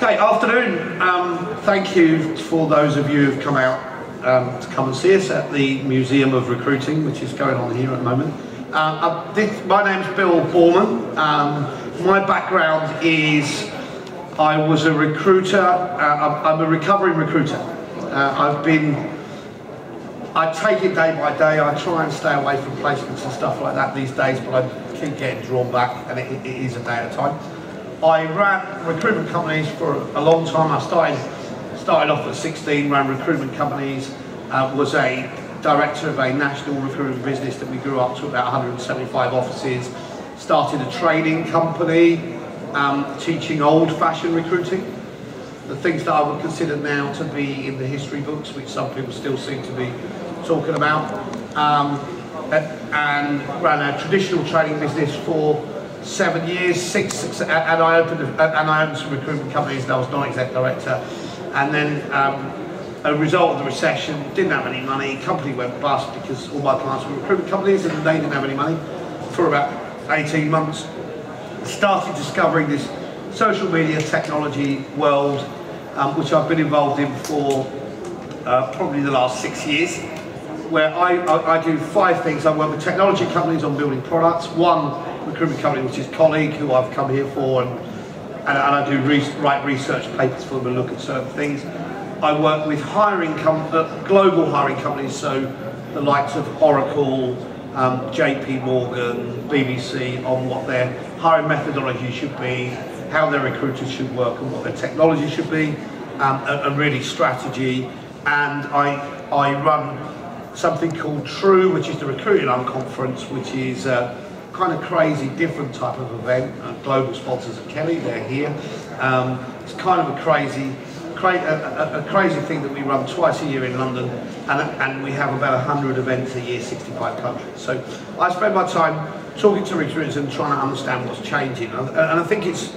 Okay, afternoon. Thank you for those of you who've come out to come and see us at the Museum of Recruiting, which is going on here at the moment. My name's Bill Boorman. My background is I was a recruiter. I'm a recovering recruiter. I take it day by day. I try and stay away from placements and stuff like that these days, but I keep getting drawn back, and it is a day at a time. I ran recruitment companies for a long time. I started off at 16, ran recruitment companies, was a director of a national recruitment business that we grew up to about 175 offices, started a training company, teaching old-fashioned recruiting, the things that I would consider now to be in the history books, which some people still seem to be talking about, and ran a traditional training business for 7 years, and I opened some recruitment companies, and I was non-exec director. And then, a result of the recession, didn't have any money, company went bust because all my clients were recruitment companies and they didn't have any money for about 18 months. Started discovering this social media technology world, which I've been involved in for probably the last 6 years, where I do 5 things. I work with technology companies on building products. One recruitment company, which is Colleague, who I've come here for, and I do write research papers for them and look at certain things. I work with global hiring companies, so the likes of Oracle, JP Morgan, BBC, on what their hiring methodology should be, how their recruiters should work, and what their technology should be, and really strategy. And I run something called True, which is the Recruiting Conference, which is kind of crazy, different type of event. Global sponsors at Kelly, they're here. It's kind of a crazy thing that we run twice a year in London, and we have about 100 events a year, 65 countries. So I spend my time talking to recruiters and trying to understand what's changing. And I think it's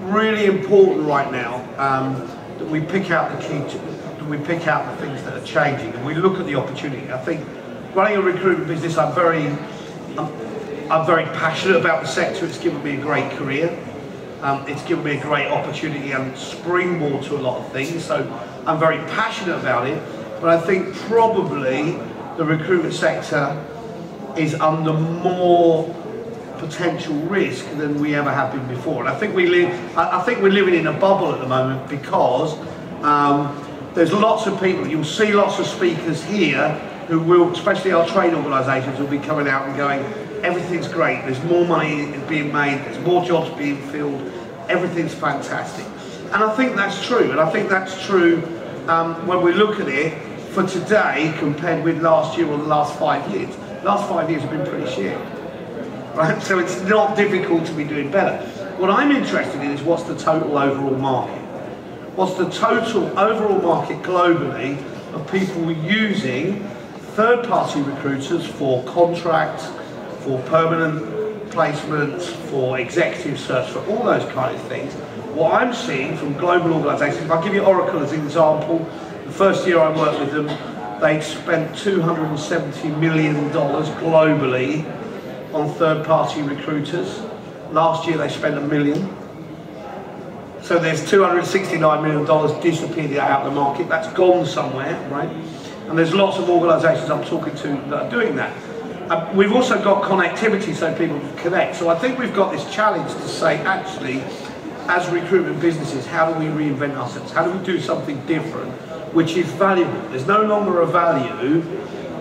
really important right now that we pick out the we pick out the things that are changing, and we look at the opportunity. I think running a recruitment business, I'm very passionate about the sector. It's given me a great career. It's given me a great opportunity and springboard to a lot of things. So I'm very passionate about it. But I think probably the recruitment sector is under more potential risk than we ever have been before. And I think we're living in a bubble at the moment because there's lots of people. You'll see lots of speakers here who will, especially our trade organisations, will be coming out and going, everything's great, there's more money being made, there's more jobs being filled, everything's fantastic. And I think that's true, and I think that's true when we look at it for today compared with last year or the last 5 years. Last 5 years have been pretty shit, right? So it's not difficult to be doing better. What I'm interested in is what's the total overall market? What's the total overall market globally of people using third-party recruiters for contracts, for permanent placements, for executive search, for all those kind of things. What I'm seeing from global organisations, if I give you Oracle as an example, the first year I worked with them, they spent $270 million globally on third-party recruiters. Last year they spent $1 million. So there's $269 million disappeared out of the market. That's gone somewhere, right? And there's lots of organisations I'm talking to that are doing that. We've also got connectivity so people can connect. So I think we've got this challenge to say, actually, as recruitment businesses, how do we reinvent ourselves? How do we do something different, which is valuable? There's no longer a value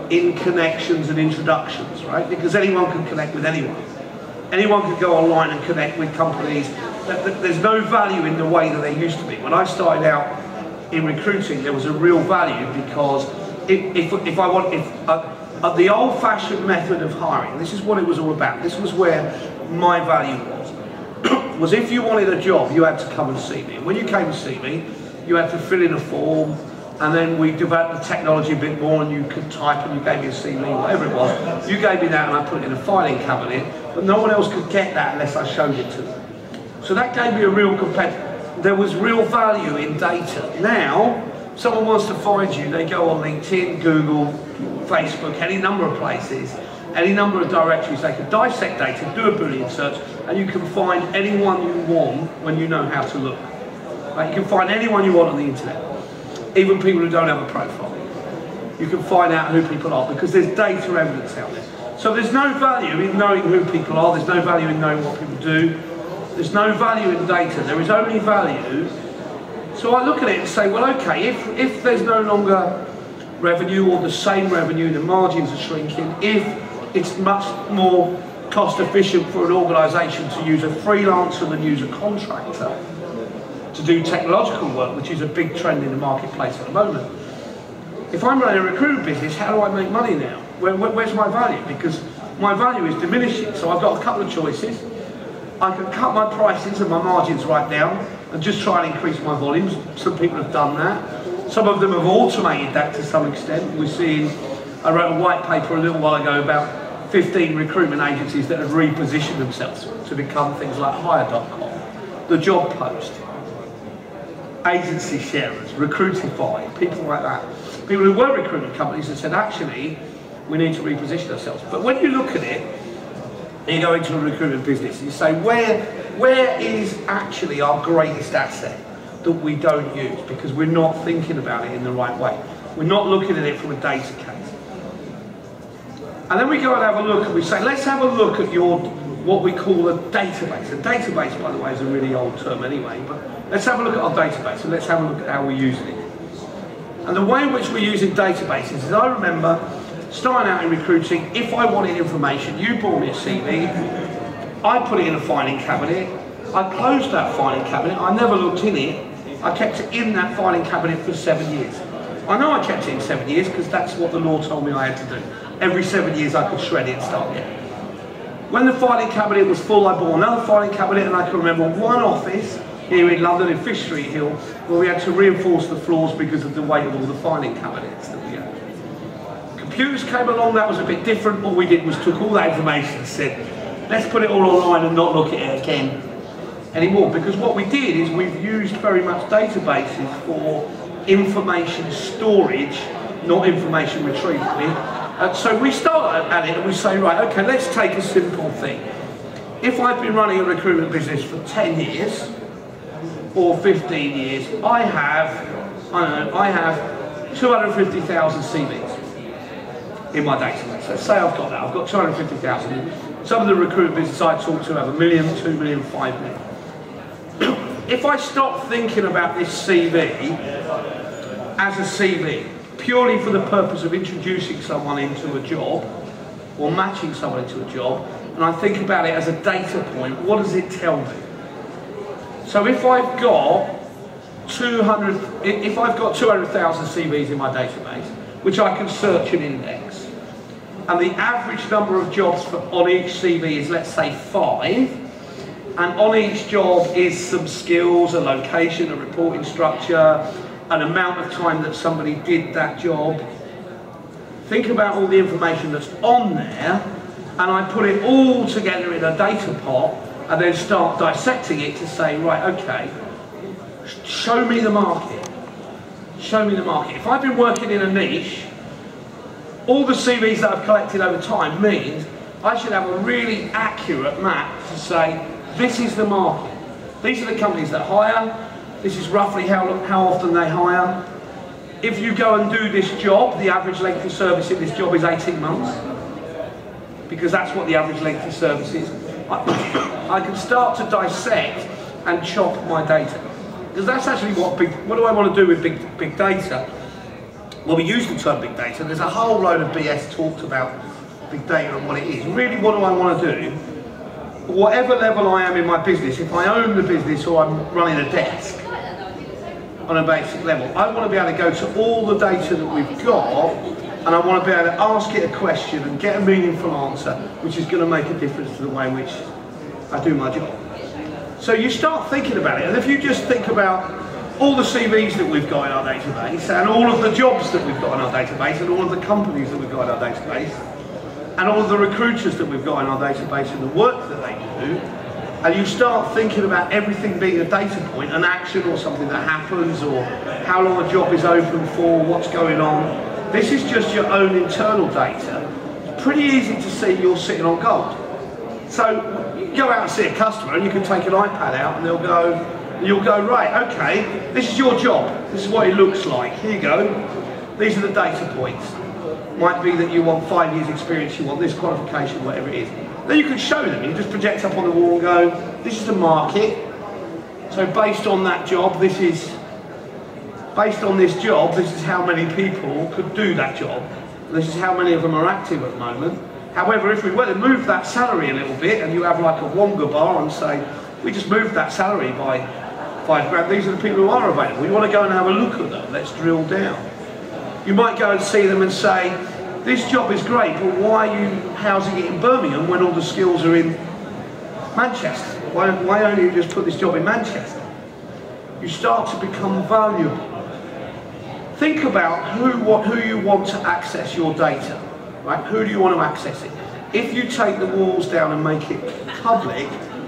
in connections and introductions, right? Because anyone can connect with anyone. Anyone can go online and connect with companies. There's no value in the way that there used to be. When I started out in recruiting, there was a real value because the old-fashioned method of hiring, this is what it was all about, this was where my value was if you wanted a job, you had to come and see me. And when you came to see me, you had to fill in a form, and then we developed the technology a bit more, and you could type, and you gave me a CV, whatever it was. You gave me that, and I put it in a filing cabinet, but no one else could get that unless I showed it to them. So that gave me a real there was real value in data. Now, someone wants to find you, they go on LinkedIn, Google, Facebook, any number of places, any number of directories. They can dissect data, do a Boolean search, and you can find anyone you want when you know how to look. Like, you can find anyone you want on the internet, even people who don't have a profile. You can find out who people are because there's data evidence out there. So there's no value in knowing who people are, there's no value in knowing what people do, there's no value in data, there is only value. So I look at it and say, well, okay, if there's no longer revenue or the same revenue, the margins are shrinking, if it's much more cost efficient for an organisation to use a freelancer than use a contractor to do technological work, which is a big trend in the marketplace at the moment. If I'm running a recruitment business, how do I make money now? Where's my value? Because my value is diminishing. So I've got a couple of choices. I can cut my prices and my margins right down and just try and increase my volumes. Some people have done that. Some of them have automated that to some extent. We're seeing, I wrote a white paper a little while ago about 15 recruitment agencies that have repositioned themselves to become things like Hire.com, the Job Post, agency sharers, Recruitify, people like that. People who were recruitment companies that said, actually, we need to reposition ourselves. But when you look at it, you go into a recruitment business, you say, where is actually our greatest asset that we don't use because we're not thinking about it in the right way? We're not looking at it from a data case. And then we go and have a look and we say, let's have a look at what we call a database. A database, by the way, is a really old term anyway, but let's have a look at our database and let's have a look at how we're using it. And the way in which we're using databases is, I remember starting out in recruiting, if I wanted information, you brought me a CV, I put it in a filing cabinet, I closed that filing cabinet, I never looked in it, I kept it in that filing cabinet for 7 years. I know I kept it in 7 years because that's what the law told me I had to do. Every 7 years I could shred it and start again. When the filing cabinet was full, I bought another filing cabinet, and I can remember one office here in London, in Fish Street Hill, where we had to reinforce the floors because of the weight of all the filing cabinets that we had. Computers came along, that was a bit different. All we did was took all that information and said, let's put it all online and not look at it again anymore. Because what we did is we've used very much databases for information storage, not information retrieval. So we start at it and we say, right, okay, let's take a simple thing. If I've been running a recruitment business for 10 years, or 15 years, I have 250,000 CVs in my database. Let's say I've got that. I've got 250,000. Some of the recruitment business I talk to have 1 million, 2 million, 5 million. If I stop thinking about this CV as a CV, purely for the purpose of introducing someone into a job, or matching someone into a job, and I think about it as a data point, what does it tell me? So if I've got 200,000 CVs in my database, which I can search and index, and the average number of jobs on each CV is, let's say, 5, and on each job is some skills, a location, a reporting structure, an amount of time that somebody did that job. Think about all the information that's on there, and I put it all together in a data pot, and then start dissecting it to say, right, okay, show me the market. Show me the market. If I've been working in a niche, all the CVs that I've collected over time means I should have a really accurate map to say, this is the market. These are the companies that hire. This is roughly how often they hire. If you go and do this job, the average length of service in this job is 18 months, because that's what the average length of service is. I can start to dissect and chop my data. Because that's actually what do I want to do with big data? Well, we use the term big data. There's a whole load of BS talked about big data and what it is. Really, what do I want to do? Whatever level I am in my business, if I own the business or I'm running a desk on a basic level, I want to be able to go to all the data that we've got, and I want to be able to ask it a question and get a meaningful answer, which is going to make a difference to the way in which I do my job. So you start thinking about it, and if you just think about all the CVs that we've got in our database, and all of the jobs that we've got in our database, and all of the companies that we've got in our database, and all of the recruiters that we've got in our database and the work that they do, and you start thinking about everything being a data point, an action or something that happens, or how long a job is open for, what's going on. This is just your own internal data. It's pretty easy to see you're sitting on gold. So you go out and see a customer and you can take an iPad out and they'll go, And you'll go, right, okay, this is your job. This is what it looks like. Here you go. These are the data points. Might be that you want 5 years experience, you want this qualification, whatever it is. Then you can show them. You just project up on the wall and go, this is the market. So based on that job, this is how many people could do that job. This is how many of them are active at the moment. However, if we were to move that salary a little bit, and you have like a Wonga bar and say, we just moved that salary by £5 grand, these are the people who are available. You want to go and have a look at them, let's drill down. You might go and see them and say, this job is great, but why are you housing it in Birmingham when all the skills are in Manchester? Why don't you just put this job in Manchester? You start to become valuable. Think about who you want to access your data, right? Who do you want to access it? If you take the walls down and make it public,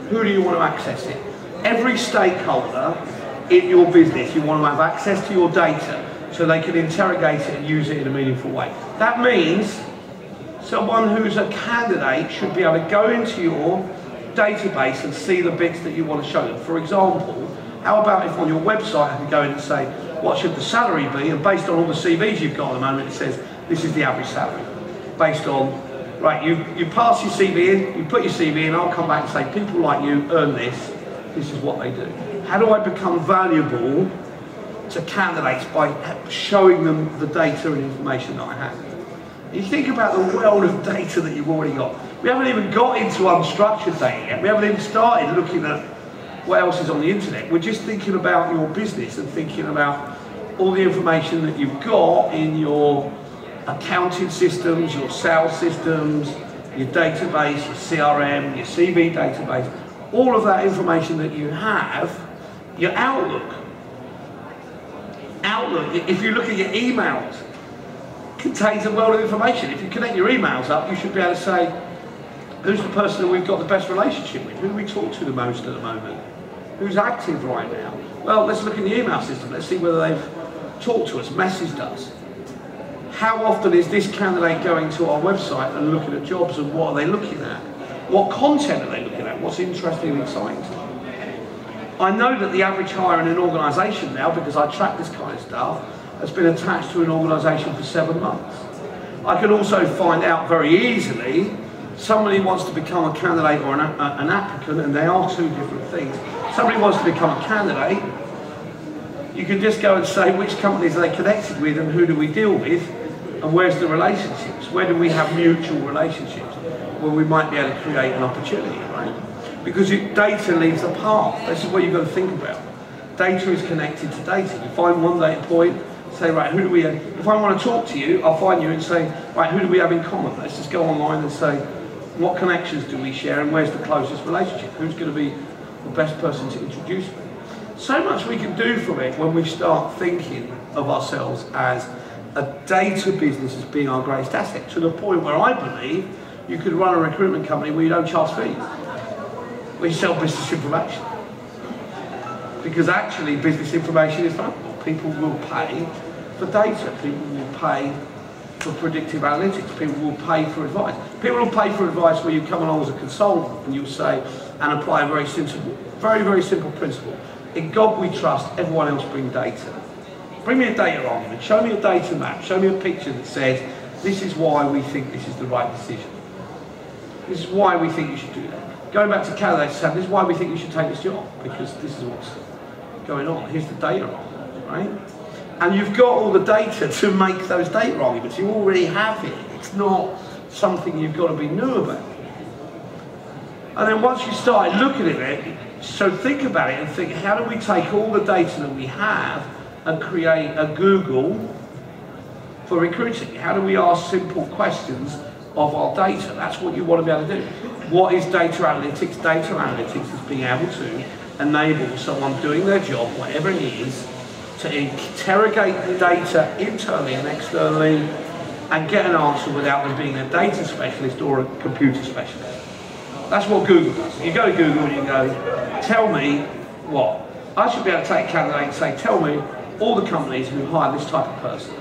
who do you want to access it? Every stakeholder in your business, you want to have access to your data so they can interrogate it and use it in a meaningful way. That means someone who's a candidate should be able to go into your database and see the bits that you want to show them. For example, how about if on your website I can go in and say, what should the salary be? And based on all the CVs you've got at the moment, it says, this is the average salary. Based on, right, you pass your CV in, you put your CV in, I'll come back and say, people like you earn this is what they do. How do I become valuable to candidates by showing them the data and information that I have? You think about the world of data that you've already got. We haven't even got into unstructured data yet. We haven't even started looking at what else is on the internet. We're just thinking about your business and thinking about all the information that you've got in your accounting systems, your sales systems, your database, your CRM, your CV database, all of that information that you have, your Outlook. Outlook, if you look at your emails, contains a world of information. If you connect your emails up, you should be able to say, who's the person that we've got the best relationship with? Who do we talk to the most at the moment? Who's active right now? Well, let's look in the email system. Let's see whether they've talked to us, messaged us. How often is this candidate going to our website and looking at jobs, and what are they looking at? What content are they looking at? What's interesting and exciting to them? I know that the average hire in an organisation now, because I track this kind of stuff, has been attached to an organisation for 7 months. I can also find out very easily somebody wants to become a candidate or an applicant, and they are two different things. Somebody wants to become a candidate, you can just go and say which companies are they connected with and who do we deal with and where's the relationships, where do we have mutual relationships where we might be able to create an opportunity, right? Because data leaves a path. This is what you've got to think about. Data is connected to data. You find one data point, say, right, who do we have? If I want to talk to you, I'll find you and say, right, who do we have in common? Let's just go online and say, what connections do we share and where's the closest relationship? Who's going to be the best person to introduce me? So much we can do from it when we start thinking of ourselves as a data business as being our greatest asset, to the point where I believe you could run a recruitment company where you don't charge fees, where you sell business information. Because actually business information is valuable. People will pay for data, people will pay for predictive analytics, people will pay for advice. People will pay for advice where you come along as a consultant and you'll say, and apply a very simple principle. In God we trust, everyone else bring data. Bring me a data argument, show me a data map, show me a picture that says, this is why we think this is the right decision. This is why we think you should do that. Going back to candidates, this is why we think you should take this job, because this is what's going on. Here's the data argument, right? And you've got all the data to make those data arguments. You already have it. It's not something you've got to be new about. And then once you start looking at it, so think about it and think, how do we take all the data that we have and create a Google for recruiting? How do we ask simple questions of our data? That's what you want to be able to do. What is data analytics? Data analytics is being able to enable someone doing their job, whatever it is, to interrogate the data internally and externally and get an answer without them being a data specialist or a computer specialist. That's what Google does. You go to Google and you go, tell me what? I should be able to take a candidate and say, tell me all the companies who hire this type of person.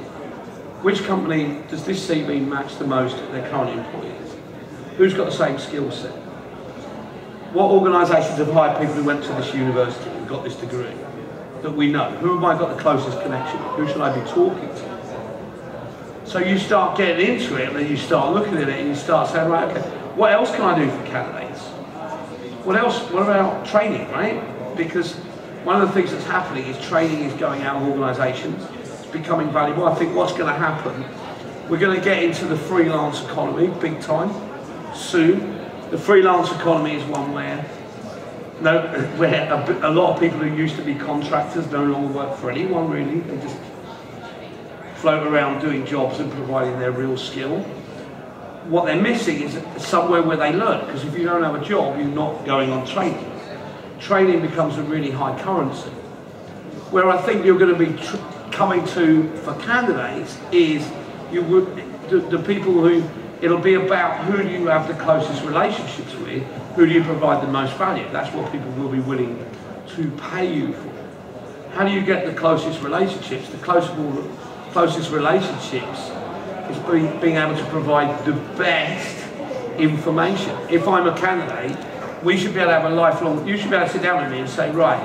Which company does this CV match the most at their current employees? Who's got the same skill set? What organisations have hired people who went to this university and got this degree that we know? Who have I got the closest connection? Who should I be talking to? So you start getting into it, and then you start looking at it, and you start saying, right, okay, what else can I do for candidates? What else? What about training, right? Because one of the things that's happening is training is going out of organisations. It's becoming valuable. I think what's going to happen, we're going to get into the freelance economy big time soon. The freelance economy is one where a lot of people who used to be contractors no longer work for anyone really. They just float around doing jobs and providing their real skill. What they're missing is somewhere where they learn, because if you don't have a job, you're not going on training. Training becomes a really high currency. Where I think you're going to be coming to for candidates is the people who, it'll be about who do you have the closest relationships with, who do you provide the most value. That's what people will be willing to pay you for. How do you get the closest relationships? The closest relationships is being able to provide the best information. If I'm a candidate, we should be able to have a lifelong, you should be able to sit down with me and say, right,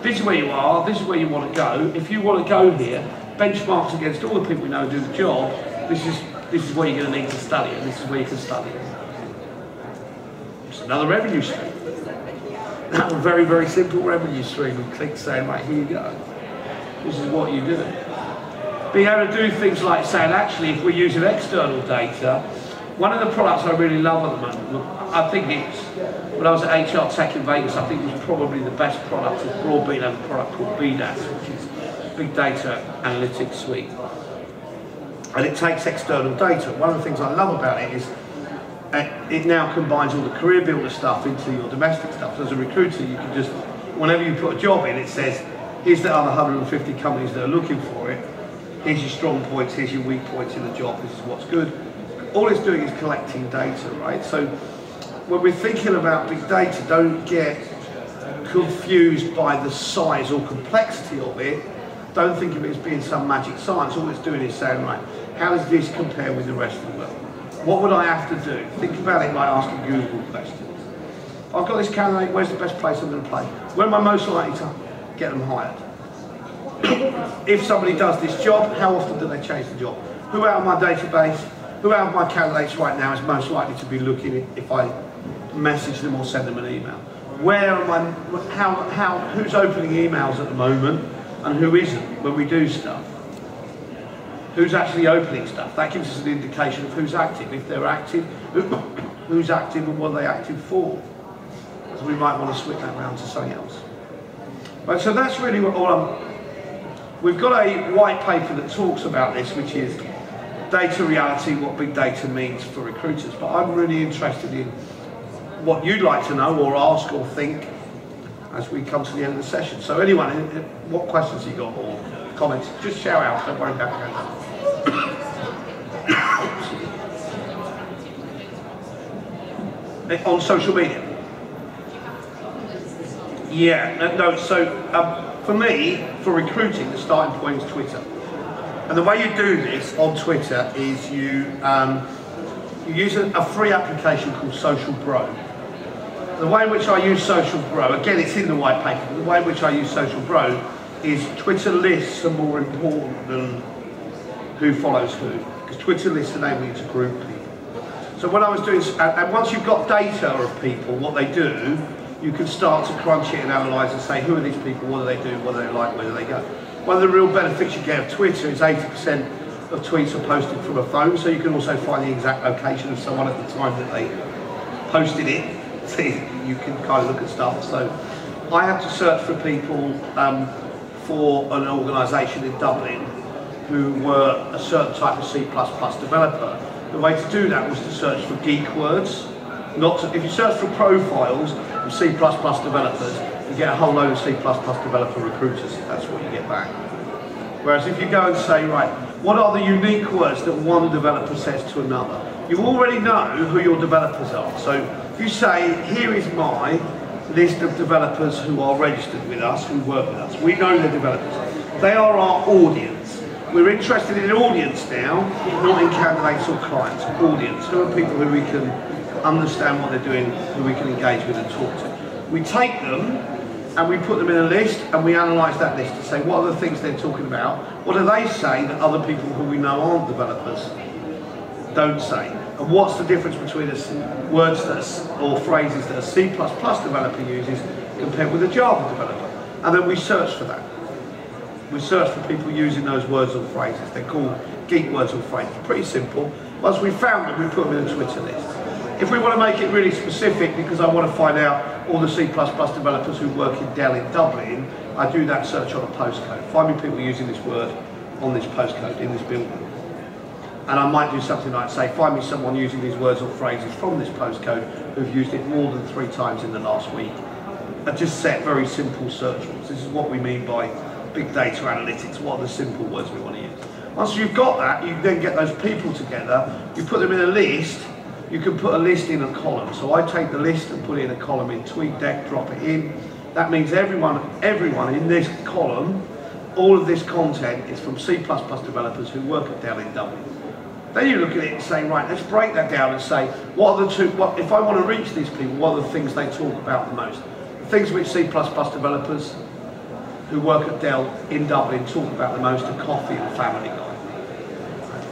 this is where you are, this is where you want to go. If you want to go here, benchmarks against all the people we know who do the job, this is where you're going to need to study, and this is where you can study. It's another revenue stream. A very, very simple revenue stream, and click saying, right, here you go. This is what you do. Being able to do things like saying, actually, if we're using external data, one of the products I really love at the moment, I think it's, when I was at HR Tech in Vegas, I think it was probably the best product, is Broadbean have a product called BDAS, which is Big Data Analytics Suite. And it takes external data. One of the things I love about it is it now combines all the career builder stuff into your domestic stuff. So as a recruiter, you can just, whenever you put a job in, it says, here's the other 150 companies that are looking for it. Here's your strong points, here's your weak points in the job, this is what's good. All it's doing is collecting data, right? So when we're thinking about big data, don't get confused by the size or complexity of it. Don't think of it as being some magic science. All it's doing is saying, right, how does this compare with the rest of the world? What would I have to do? Think about it like asking Google questions. I've got this candidate, where's the best place I'm going to play? Where am I most likely to get them hired? If somebody does this job, how often do they change the job? Who out of my database, who out of my candidates right now is most likely to be looking if I message them or send them an email? Where am I, who's opening emails at the moment and who isn't when we do stuff? Who's actually opening stuff? That gives us an indication of who's active. If they're active, who's active and what are they active for? So we might want to switch that around to something else. Right, so that's really what we've got a white paper that talks about this, which is data reality, what big data means for recruiters. But I'm really interested in what you'd like to know or ask or think as we come to the end of the session. So anyone, what questions you got or comments, just shout out, don't worry about it. On social media? Yeah, no, so for me, for recruiting, the starting point is Twitter. And the way you do this on Twitter is you use a free application called Social Bro. The way in which I use Social Bro, again it's in the white paper, but the way in which I use Social Bro is Twitter lists are more important than who follows who. Because Twitter lists enable you to group people. So what I was doing, and once you've got data of people, what they do, you can start to crunch it and analyse and say, who are these people, what do they do, what do they like, where do they go? One of the real benefits you get of Twitter is 80% of tweets are posted from a phone, so you can also find the exact location of someone at the time that they posted it. So you can kind of look at stuff. So I had to search for people for an organisation in Dublin who were a certain type of C++ developer. The way to do that was to search for geek words. If you search for profiles of C++ developers, you get a whole load of C++ developer recruiters. That's what you get back. Whereas if you go and say, right, what are the unique words that one developer says to another? You already know who your developers are. So if you say, here is my list of developers who are registered with us, who work with us. We know they're developers. They are our audience. We're interested in an audience now, not in candidates or clients. Audience. Who are people who we can understand what they're doing, who we can engage with and talk to. We take them and we put them in a list and we analyse that list to say what are the things they're talking about, what do they say that other people who we know aren't developers don't say, and what's the difference between words or phrases that a C++ developer uses compared with a Java developer. And then we search for that. We search for people using those words or phrases. They're called geek words or phrases. Pretty simple. Once we've found them, we put them in a Twitter list. If we want to make it really specific, because I want to find out all the C++ developers who work in Dell in Dublin, I do that search on a postcode. Find me people using this word on this postcode in this building. And I might do something like say, find me someone using these words or phrases from this postcode who've used it more than 3 times in the last week. I just set very simple search rules. This is what we mean by big data analytics. What are the simple words we want to use? Once you've got that, you then get those people together, you put them in a list. You can put a list in a column. So I take the list and put it in a column in TweetDeck, drop it in. That means everyone in this column, all of this content is from C++ developers who work at Dell in Dublin. Then you look at it and say, right, let's break that down and say, what are the two, if I want to reach these people, what are the things they talk about the most? The things which C++ developers who work at Dell in Dublin talk about the most are coffee and Family Guy.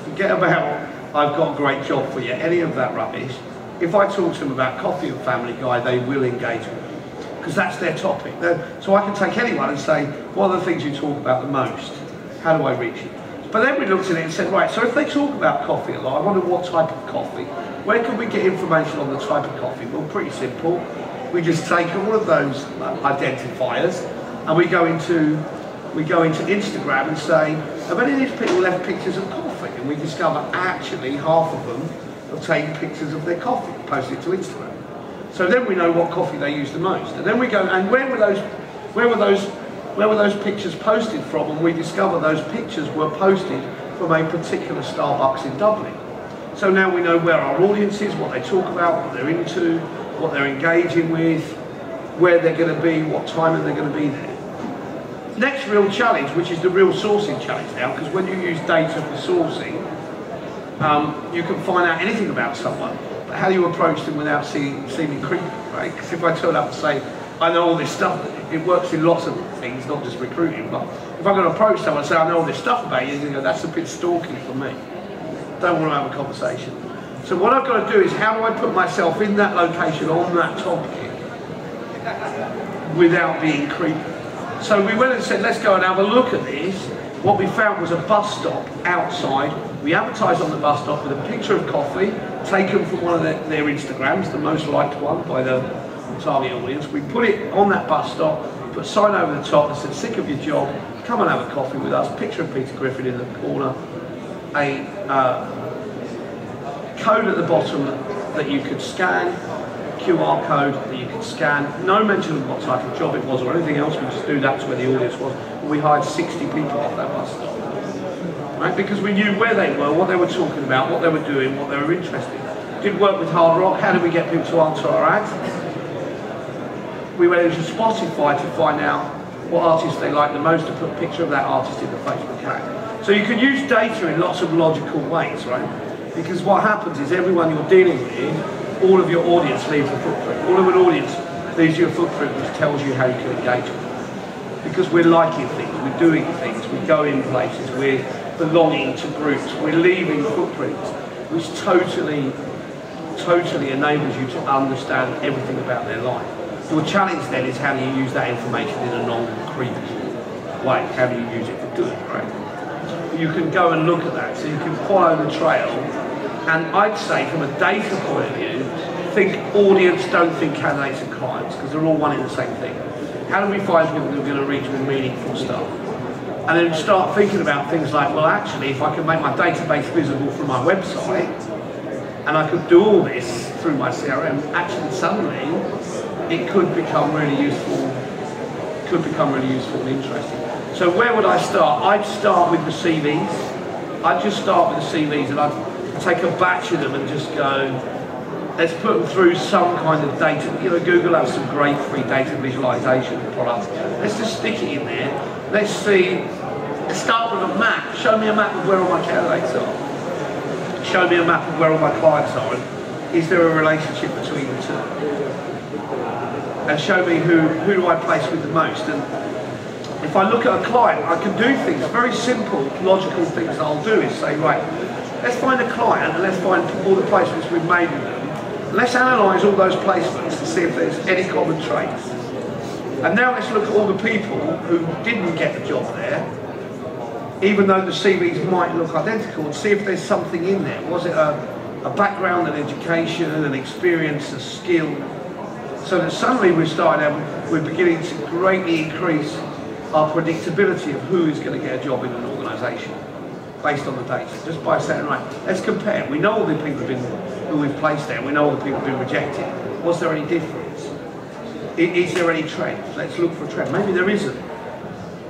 Forget about, I've got a great job for you, any of that rubbish. If I talk to them about coffee and Family Guy, they will engage with me, because that's their topic. So I can take anyone and say, what are the things you talk about the most? How do I reach you? But then we looked at it and said, right, so if they talk about coffee a lot, I wonder what type of coffee. Where can we get information on the type of coffee? Well, pretty simple. We just take all of those identifiers and we go into Instagram and say, have any of these people left pictures of coffee? And we discover actually half of them have taken pictures of their coffee and posted it to Instagram. So then we know what coffee they use the most. And then we go, and where were those pictures posted from? And we discover those pictures were posted from a particular Starbucks in Dublin. So now we know where our audience is, what they talk about, what they're into, what they're engaging with, where they're going to be, what time they're going to be there. Next real challenge, which is the real sourcing challenge now, because when you use data for sourcing, you can find out anything about someone, but how do you approach them without seeming creepy, right? Because if I turn up and say, I know all this stuff, it works in lots of things, not just recruiting, but if I'm going to approach someone and say, I know all this stuff about you, you go, that's a bit stalky for me. Don't want to have a conversation. So what I've got to do is, how do I put myself in that location on that topic without being creepy? So we went and said, let's go and have a look at this. What we found was a bus stop outside. We advertised on the bus stop with a picture of coffee taken from one of their Instagrams, the most liked one by the target audience. We put it on that bus stop, put a sign over the top that said, sick of your job, come and have a coffee with us. Picture of Peter Griffin in the corner. A code at the bottom that you could scan, QR code that you could scan. No mention of what type of job it was or anything else. We just do that to where the audience was. We hired 60 people off that bus stop, right? Because we knew where they were, what they were talking about, what they were doing, what they were interested in. Did work with Hard Rock. How did we get people to answer our ads? We went into Spotify to find out what artists they liked the most, to put a picture of that artist in the Facebook ad. So you can use data in lots of logical ways, right? Because what happens is everyone you're dealing with, all of your audience leaves a footprint. All of an audience leaves you a footprint which tells you how you can engage with them. Because we're liking things, we're doing things, we go in places, we're belonging to groups, we're leaving footprints, which totally enables you to understand everything about their life. Your challenge then is, how do you use that information in a non-creepy way? How do you use it for good, right? You can go and look at that, so you can follow the trail. And I'd say, from a data point of view, think audience, don't think candidates and clients, because they're all one in the same thing. How do we find people that are going to reach with meaningful stuff? And then start thinking about things like, well, actually, if I can make my database visible from my website, and I could do all this through my CRM, actually suddenly it could become really useful, and interesting. So where would I start? I'd start with the CVs. I'd just start with the CVs, and I'd take a batch of them and just go, let's put them through some kind of data. You know, Google has some great free data visualization products. Let's just stick it in there. Let's see, let's start with a map. Show me a map of where all my candidates are. Show me a map of where all my clients are. is there a relationship between the two? And show me who do I place with the most. And if I look at a client, I can do things, very simple, logical things that I'll do is say, right, let's find a client and let's find all the placements we've made with them. Let's analyse all those placements to see if there's any common traits. And now let's look at all the people who didn't get the job there, even though the CVs might look identical, and see if there's something in there. Was it a background, an education, an experience, a skill? So that suddenly we're beginning to greatly increase our predictability of who is going to get a job in an organisation based on the data. Just by saying, right, let's compare. We know all the people who we've placed there, we know all the people who've been rejected. Was there any difference? Is there any trend? Let's look for a trend. Maybe there isn't.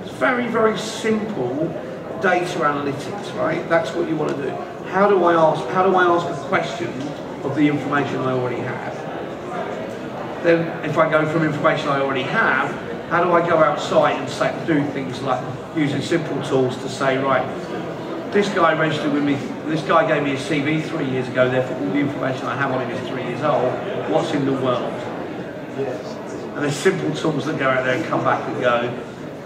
It's very, very simple data analytics, right? That's what you want to do. How do I ask a question of the information I already have? Then if I go from information I already have, how do I go outside and do things like using simple tools to say, right, this guy registered with me, this guy gave me a CV 3 years ago, therefore all the information I have on him is 3 years old, what's in the world? And there's simple tools that go out there and come back and go,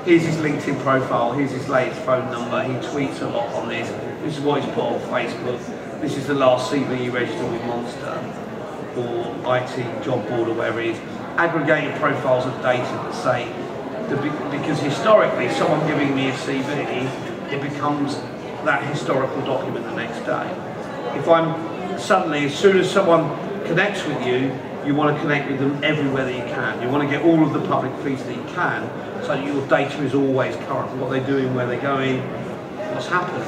here's his LinkedIn profile, here's his latest phone number, he tweets a lot on this is what he's put on Facebook, this is the last CV he registered with Monster, or IT job board or whatever it is. Aggregating profiles of data that say, because historically someone giving me a CV, it becomes that historical document the next day. If I'm suddenly, as soon as someone connects with you, you want to connect with them everywhere that you can. You want to get all of the public feeds that you can, so that your data is always current. What they're doing, where they're going, what's happening.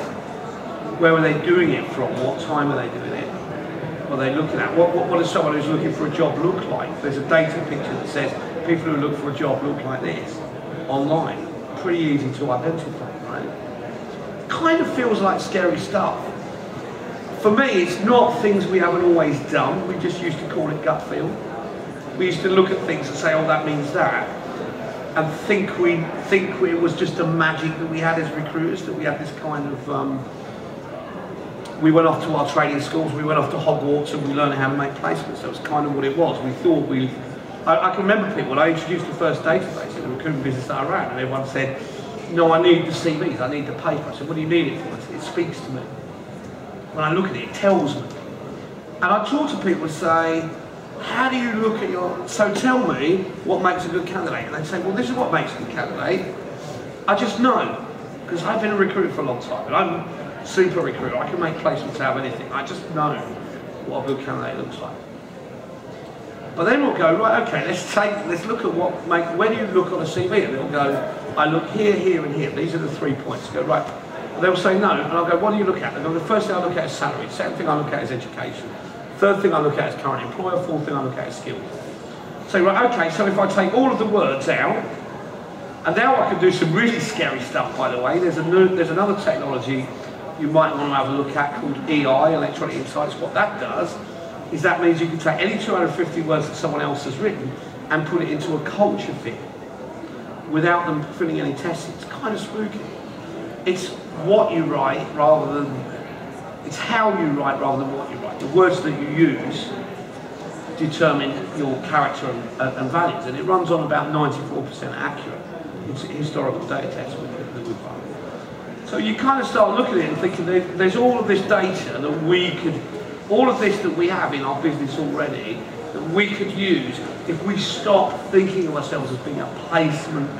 Where are they doing it from? What time are they doing it? What are they looking at? What does someone who's looking for a job look like? There's a data picture that says people who look for a job look like this online. Pretty easy to identify, right? Kind of feels like scary stuff. For me, it's not things we haven't always done. We just used to call it gut feel. We used to look at things and say, oh, that means that. And think it was just a magic that we had as recruiters, that we had this kind of, we went off to our training schools, we went off to Hogwarts and we learned how to make placements. That was kind of what it was. We thought I can remember people, when I introduced the first database in the recruitment business that I ran, and everyone said, no, I need the CVs, I need the paper. I said, what do you need it for? I said, it speaks to me. When I look at it, it tells me. And I talk to people and say, how do you look at so tell me what makes a good candidate. And they say, well, this is what makes a good candidate. I just know, because I've been a recruiter for a long time, and I'm a super recruiter. I can make placements out of anything. I just know what a good candidate looks like. But then we'll go, right, okay, let's look at where do you look on a CV? And they'll go, I look here, here, and here. These are the 3 points. Go, right. And they'll say no, and I'll go, what do you look at? They'll go, the first thing I look at is salary. Second thing I look at is education. Third thing I look at is current employer. Fourth thing I look at is skills. So, right, okay, so if I take all of the words out, and now I can do some really scary stuff, by the way. There's another technology you might want to have a look at called EI, Electronic Insights. What that does is that means you can take any 250 words that someone else has written and put it into a culture fit without them filling any tests. It's kind of spooky. It's what you write rather than, it's how you write rather than what you write. The words that you use determine your character and values, and it runs on about 94% accurate. It's a historical data test that we've run. So you kind of start looking at it and thinking there's all of this data that we could, all of this that we have in our business already, that we could use if we stop thinking of ourselves as being a placement,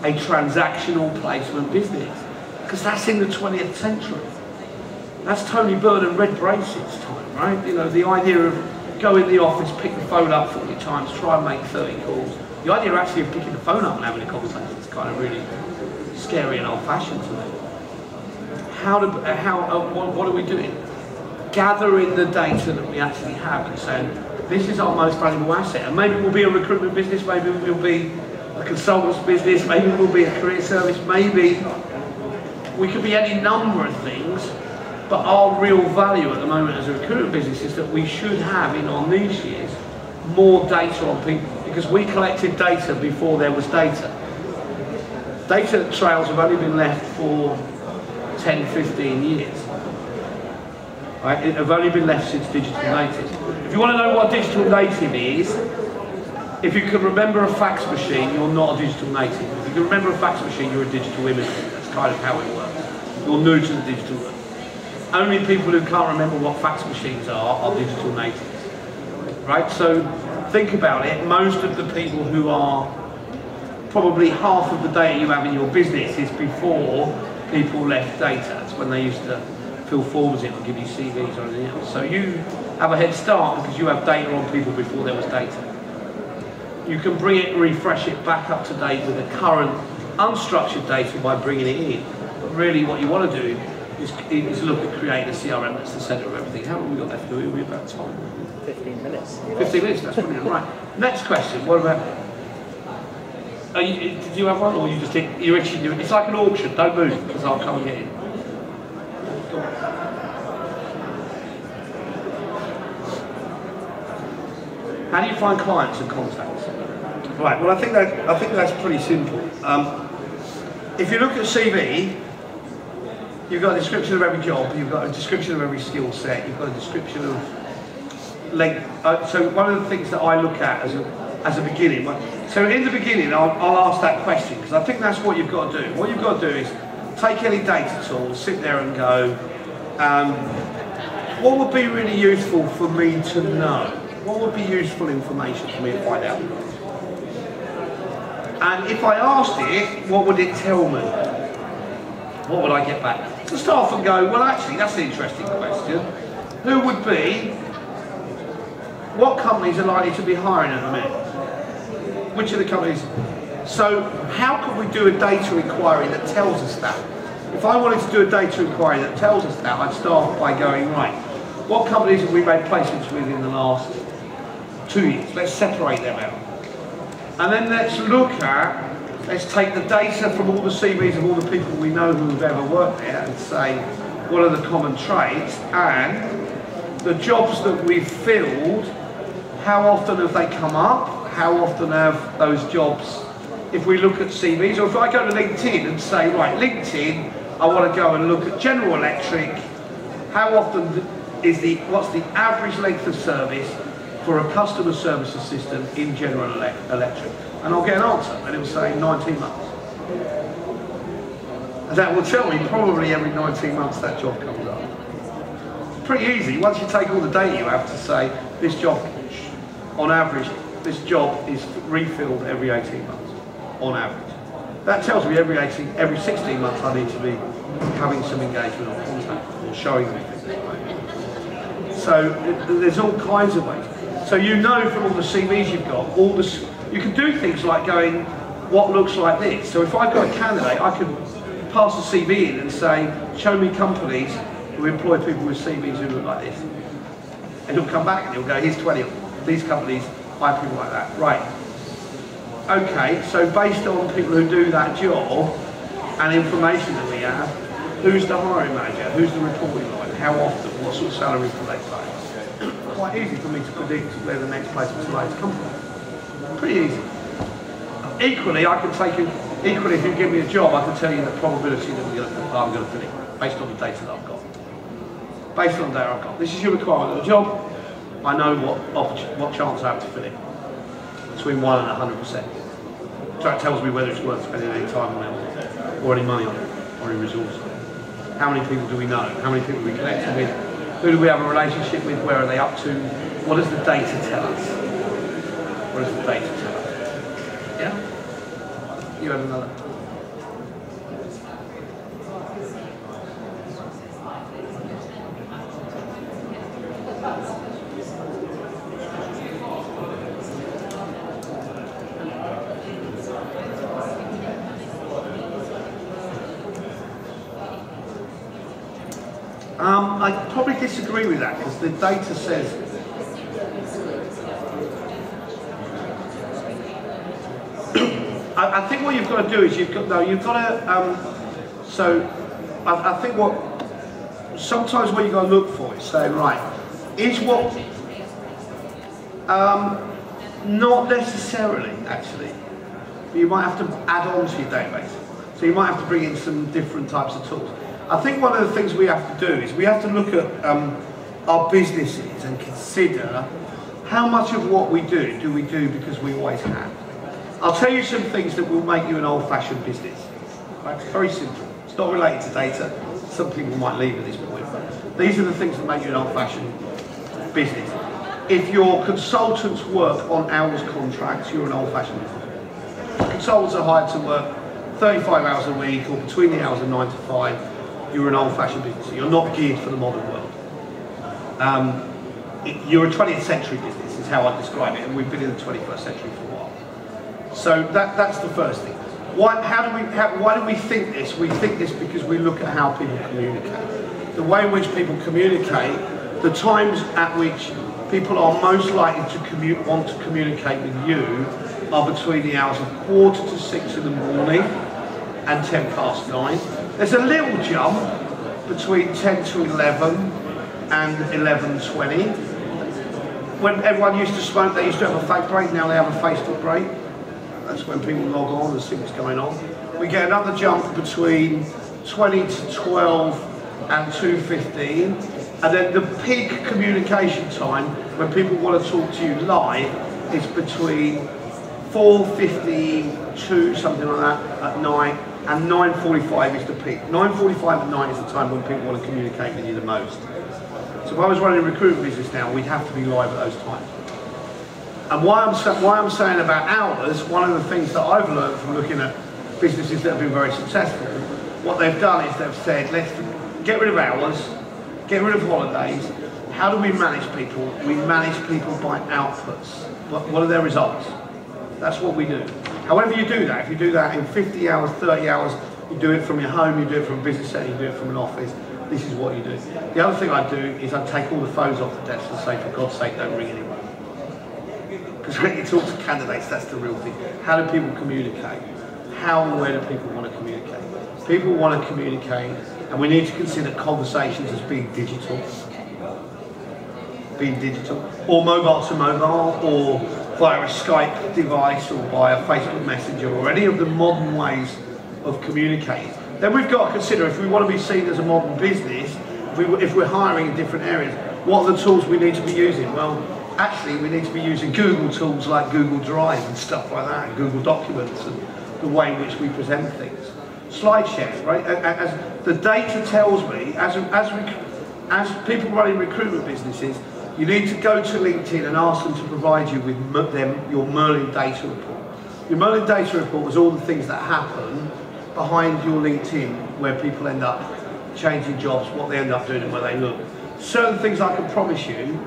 a transactional placement business. Because that's in the 20th century. That's Tony Bird and Red Brace's time, right? You know, the idea of go in the office, pick the phone up 40 times, try and make 30 calls. The idea actually of picking the phone up and having a conversation is kind of really scary and old-fashioned to me. What are we doing? Gathering the data that we actually have and saying, this is our most valuable asset. And maybe we'll be a recruitment business, maybe we'll be a consultant's business, maybe we'll be a career service, maybe we could be any number of things, but our real value at the moment as a recruitment business is that we should have in our niches more data on people, because we collected data before there was data. Data trails have only been left for 10, 15 years. Right? It have only been left since digital natives. If you want to know what a digital native is, if you can remember a fax machine, you're not a digital native. If you can remember a fax machine, you're a digital immigrant. That's kind of how it works. You're new to the digital world. Only people who can't remember what fax machines are digital natives. Right? So think about it. Most of the people who are, probably half of the data you have in your business is before people left data. It's when they used to fill forms in or give you CVs or anything else. So you have a head start because you have data on people before there was data. You can bring it and refresh it back up to date with the current unstructured data by bringing it in. But really what you want to do is look at creating a CRM that's the centre of everything. How long have we got left? Are we about time? 15 minutes. 15 minutes, that's brilliant. Right. Next question, what about... did you have one, or you just think you're itching? It's like an auction, don't move, because I'll come and get in. Go on. How do you find clients and contacts? Right, well I think that's pretty simple. If you look at CV, you've got a description of every job, you've got a description of every skill set, you've got a description of length. So one of the things that I look at as a beginning, so in the beginning I'll ask that question, because I think that's what you've got to do. What you've got to do is take any data tool, sit there and go, what would be really useful for me to know? What would be useful information for me to find out? And if I asked it, what would it tell me? What would I get back? So start off and go, well actually that's an interesting question. Who would be, what companies are likely to be hiring at the minute? Which of the companies? So how could we do a data inquiry that tells us that? If I wanted to do a data inquiry that tells us that, I'd start by going, right, what companies have we made placements with in the last 2 years? Let's separate them out. And then let's take the data from all the CVs of all the people we know who have ever worked there and say, what are the common traits, and the jobs that we've filled, how often have they come up, how often have those jobs, if we look at CVs, or if I go to LinkedIn and say, right, LinkedIn, I want to go and look at General Electric, how often what's the average length of service for a customer service assistant in General Electric? And I'll get an answer, and it will say 19 months. And that will tell me probably every 19 months that job comes up. Pretty easy, once you take all the data you have to say, this job, on average, this job is refilled every 18 months, on average. That tells me every 16 months I need to be having some engagement or contact, or showing them things. So there's all kinds of ways. So you know from all the CVs you've got, you can do things like going, what looks like this? So if I've got a candidate, I can pass a CV in and say, show me companies who employ people with CVs who look like this. And he'll come back and he'll go, here's 20 of them. These companies hire people like that. Right. Okay, so based on people who do that job and information that we have, who's the hiring manager? Who's the reporting line? How often? What sort of salary do they pay? Quite easy for me to predict where the next place is likely to come from. Pretty easy. Equally, if you give me a job, I can tell you the probability that I'm going to fill it, based on the data that I've got. Based on the data I've got. This is your requirement of the job. I know what chance I have to fill it. Between 1 and 100%. So it tells me whether it's worth spending any time on it, or any money on it, or any resource. How many people do we know? How many people are we connected with? Who do we have a relationship with? Where are they up to? What does the data tell us? What does the data tell us? Yeah? You had another. I probably disagree with that, because the data says I think what you've got to do is I think sometimes what you've got to look for is saying, right, is what not necessarily actually, but you might have to add on to your database. So you might have to bring in some different types of tools. I think one of the things we have to do is we have to look at our businesses and consider how much of what we do we do because we always have. I'll tell you some things that will make you an old-fashioned business. Right? It's very simple. It's not related to data. Some people might leave at this point, but these are the things that make you an old-fashioned business. If your consultants work on hours contracts, you're an old-fashioned business. Consultants are hired to work 35 hours a week or between the hours of 9 to 5, you're an old-fashioned business. You're not geared for the modern world. You're a 20th century business is how I describe it, and we've been in the 21st century for a while. So that's the first thing. Why do we think this? We think this because we look at how people communicate. The way in which people communicate, the times at which people are most likely to want to communicate with you are between the hours of 5:45 in the morning and 9:10. There's a little jump between 10 to 11 and 11:20. When everyone used to smoke, they used to have a fake break, now they have a Facebook break. That's when people log on and see what's going on. We get another jump between 20 to 12 and 2:15. And then the peak communication time, when people want to talk to you live, is between 4:52, something like that, at night, and 9:45 is the peak. 9:45 at night is the time when people want to communicate with you the most. So if I was running a recruitment business now, we'd have to be live at those times. And why I'm saying about hours, one of the things that I've learned from looking at businesses that have been very successful, what they've done is they've said, let's get rid of hours, get rid of holidays. How do we manage people? We manage people by outputs. What are their results? That's what we do. However you do that, if you do that in 50 hours, 30 hours, you do it from your home, you do it from a business center, you do it from an office, this is what you do. The other thing I do is I take all the phones off the desk and say, for God's sake, don't ring anyone. Because when you talk to candidates, that's the real thing. How do people communicate? How and where do people want to communicate? People want to communicate, and we need to consider conversations as being digital, or mobile to mobile, or via a Skype device, or via Facebook Messenger, or any of the modern ways of communicating. Then we've got to consider, if we want to be seen as a modern business, if we're hiring in different areas, what are the tools we need to be using? Well, actually we need to be using Google tools like Google Drive and stuff like that, and Google Documents, and the way in which we present things. SlideShare, right? As the data tells me, as people running recruitment businesses, you need to go to LinkedIn and ask them to provide you with your Merlin data report. Your Merlin data report is all the things that happen behind your LinkedIn, where people end up changing jobs, what they end up doing and where they look. Certain things I can promise you,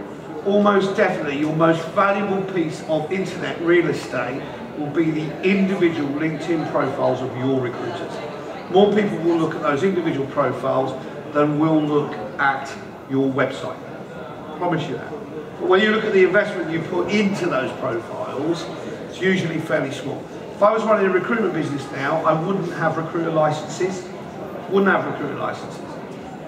almost definitely your most valuable piece of internet real estate will be the individual LinkedIn profiles of your recruiters. More people will look at those individual profiles than will look at your website. I promise you that. But when you look at the investment you put into those profiles, it's usually fairly small. If I was running a recruitment business now, I wouldn't have recruiter licenses.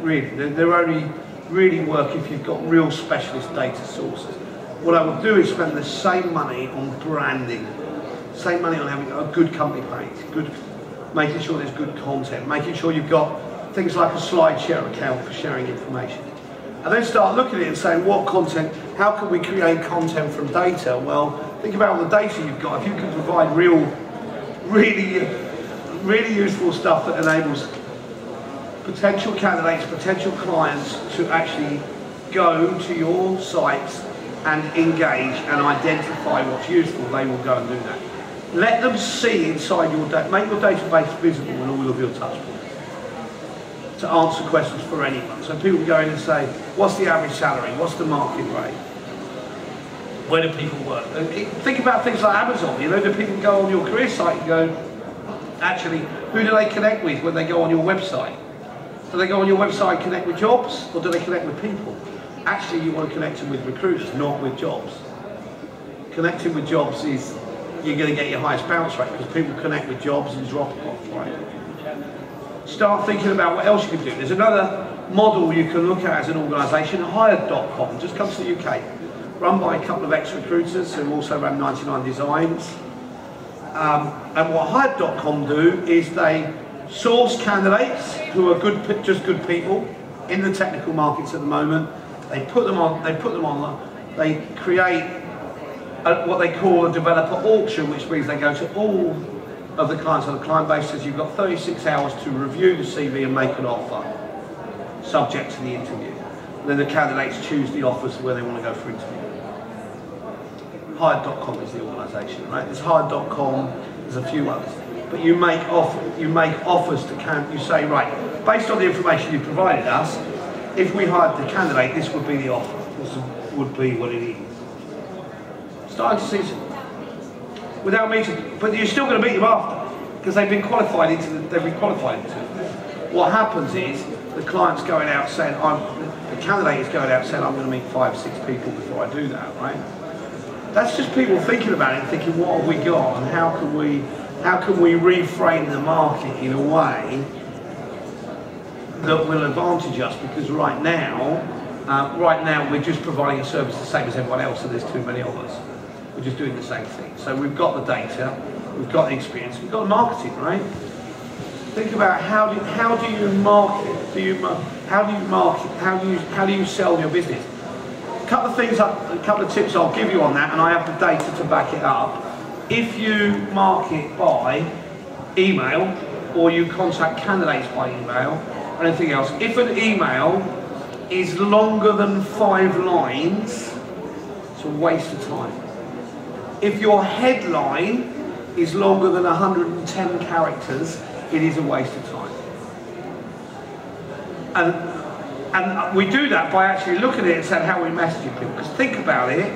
Really. They're only really work if you've got real specialist data sources. What I would do is spend the same money on branding, same money on having a good company page, making sure there's good content, making sure you've got things like a SlideShare account for sharing information. And then start looking at it and saying, what content, how can we create content from data? Well, think about all the data you've got. If you can provide really useful stuff that enables potential candidates, potential clients to actually go to your sites and engage and identify what's useful, they will go and do that. Let them see inside your data, make your database visible in all of your touch points to answer questions for anyone. So people can go in and say, what's the average salary? What's the market rate? Where do people work? Think about things like Amazon. You know, do people go on your career site and go, actually, who do they connect with when they go on your website? Do they go on your website and connect with jobs, or do they connect with people? Actually, you want to connect them with recruiters, not with jobs. Connecting with jobs is, you're going to get your highest bounce rate, because people connect with jobs and drop off, right? Start thinking about what else you can do. There's another model you can look at as an organisation, Hired.com, just comes to the UK, run by a couple of ex-recruiters who also ran 99 Designs. And what Hired.com do is they source candidates who are just good people in the technical markets at the moment, They put them on. They create what they call a developer auction, which means they go to all of the clients on the client base. Says you've got 36 hours to review the CV and make an offer, subject to the interview. And then the candidates choose the offers where they want to go for interview. Hired.com is the organisation, right? There's Hired.com. There's a few others. But you make offers to you say, right, based on the information you provided us, if we hired the candidate, this would be the offer. This would be what it is. Starting to see some, without meeting, but you're still going to meet them after because they've been qualified into. What happens is the client's going out saying, the candidate is going out saying, I'm going to meet 5, 6 people before I do that, right? That's just people thinking about it and thinking, what have we got and how can we reframe the market in a way that will advantage us, because right now we're just providing a service the same as everyone else, and there's too many of us. We're just doing the same thing. So we've got the data, we've got the experience, we've got the marketing, right? Think about how do you market? How do you sell your business? A couple of tips I'll give you on that, and I have the data to back it up. If you market by email, or you contact candidates by email, or anything else, if an email is longer than 5 lines, it's a waste of time. If your headline is longer than 110 characters, it is a waste of time. And we do that by actually looking at it and saying how we messaging people. Because think about it.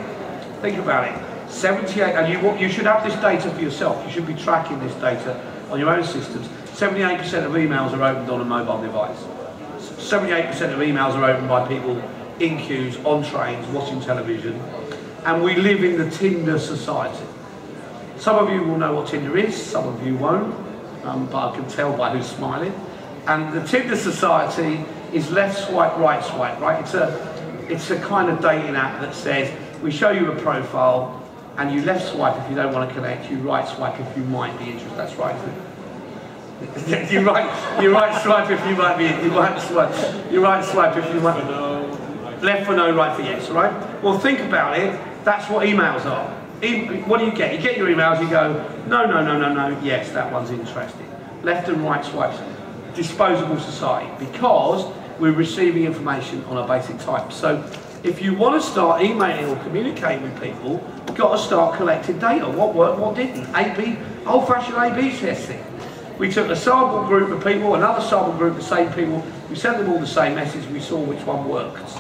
78, and you should have this data for yourself. You should be tracking this data on your own systems. 78% of emails are opened on a mobile device. 78% of emails are opened by people in queues, on trains, watching television. And we live in the Tinder society. Some of you will know what Tinder is, some of you won't, but I can tell by who's smiling. And the Tinder society is left swipe, right swipe, right? It's a kind of dating app that says, we show you a profile, and you left swipe if you don't want to connect, you right swipe if you might be interested. That's right. you right swipe if you might be, you right swipe if you might be. Left for no, right for yes, right? Well, think about it. That's what emails are. What do you get? You get your emails, you go, no, yes, that one's interesting. Left and right swipes, disposable society, because we're receiving information on a basic type. So if you want to start emailing or communicating with people, you've got to start collecting data. What worked, what didn't? Old-fashioned A/B testing. We took a sample group of people, another sample group of the same people, we sent them all the same message, we saw which one worked.